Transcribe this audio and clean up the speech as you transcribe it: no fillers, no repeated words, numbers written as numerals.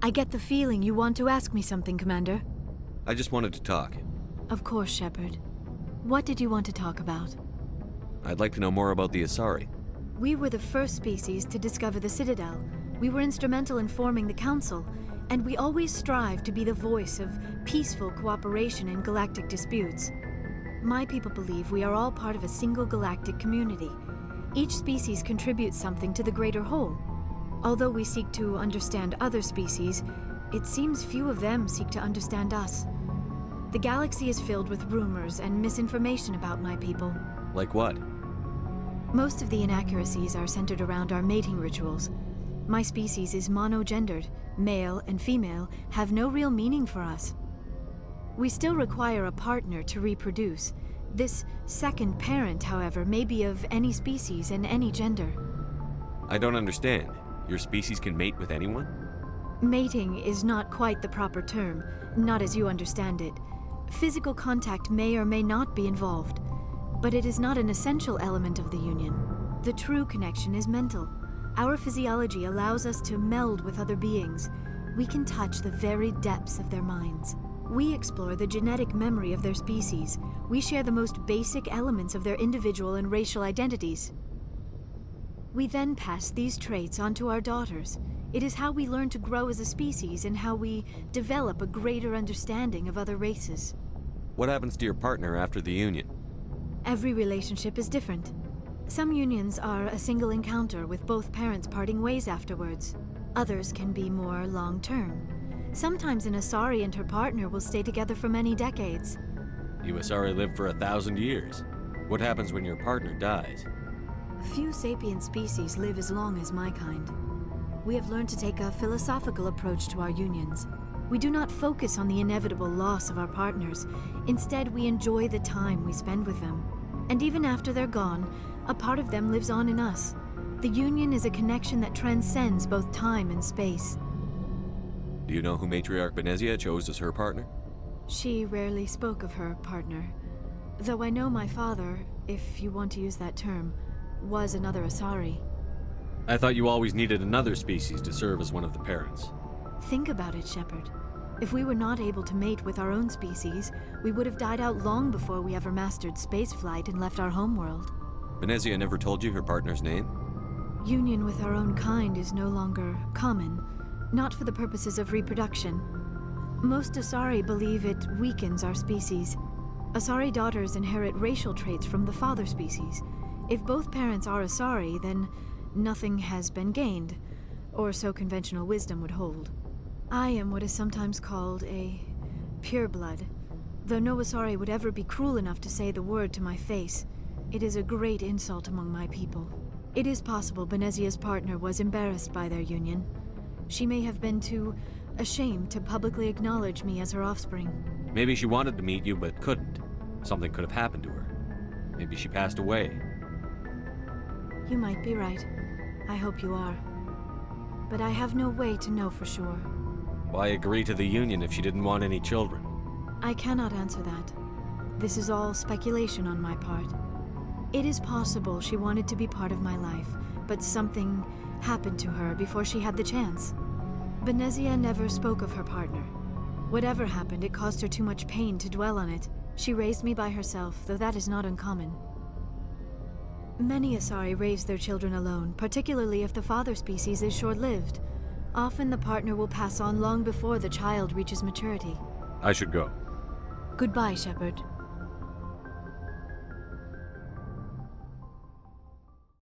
I get the feeling you want to ask me something, Commander. I just wanted to talk. Of course, Shepard. What did you want to talk about? I'd like to know more about the Asari. We were the first species to discover the Citadel. We were instrumental in forming the Council, and we always strive to be the voice of peaceful cooperation in galactic disputes. My people believe we are all part of a single galactic community. Each species contributes something to the greater whole. Although we seek to understand other species, it seems few of them seek to understand us. The galaxy is filled with rumors and misinformation about my people. Like what? Most of the inaccuracies are centered around our mating rituals. My species is monogendered. Male and female have no real meaning for us. We still require a partner to reproduce. This second parent, however, may be of any species and any gender. I don't understand. Your species can mate with anyone? Mating is not quite the proper term, not as you understand it. Physical contact may or may not be involved, but it is not an essential element of the union. The true connection is mental. Our physiology allows us to meld with other beings. We can touch the very depths of their minds. We explore the genetic memory of their species. We share the most basic elements of their individual and racial identities. We then pass these traits on to our daughters. It is how we learn to grow as a species and how we develop a greater understanding of other races. What happens to your partner after the union? Every relationship is different. Some unions are a single encounter with both parents parting ways afterwards. Others can be more long-term. Sometimes an Asari and her partner will stay together for many decades. You Asari live for 1,000 years. What happens when your partner dies? Few sapient species live as long as my kind. We have learned to take a philosophical approach to our unions. We do not focus on the inevitable loss of our partners. Instead, we enjoy the time we spend with them. And even after they're gone, a part of them lives on in us. The union is a connection that transcends both time and space. Do you know who Matriarch Benezia chose as her partner? She rarely spoke of her partner. Though I know my father, if you want to use that term, was another Asari. I thought you always needed another species to serve as one of the parents. Think about it, Shepard. If we were not able to mate with our own species, we would have died out long before we ever mastered spaceflight and left our homeworld. Benezia never told you her partner's name? Union with our own kind is no longer common, not for the purposes of reproduction. Most Asari believe it weakens our species. Asari daughters inherit racial traits from the father species. If both parents are Asari, then nothing has been gained, or so conventional wisdom would hold. I am what is sometimes called a pureblood. Though no Asari would ever be cruel enough to say the word to my face, it is a great insult among my people. It is possible Benezia's partner was embarrassed by their union. She may have been too ashamed to publicly acknowledge me as her offspring. Maybe she wanted to meet you but couldn't. Something could have happened to her. Maybe she passed away. You might be right. I hope you are. But I have no way to know for sure. Why agree to the union if she didn't want any children? I cannot answer that. This is all speculation on my part. It is possible she wanted to be part of my life, but something happened to her before she had the chance. Benezia never spoke of her partner. Whatever happened, it caused her too much pain to dwell on it. She raised me by herself, though that is not uncommon. Many Asari raise their children alone, particularly if the father species is short-lived. Often the partner will pass on long before the child reaches maturity. I should go. Goodbye, Shepard.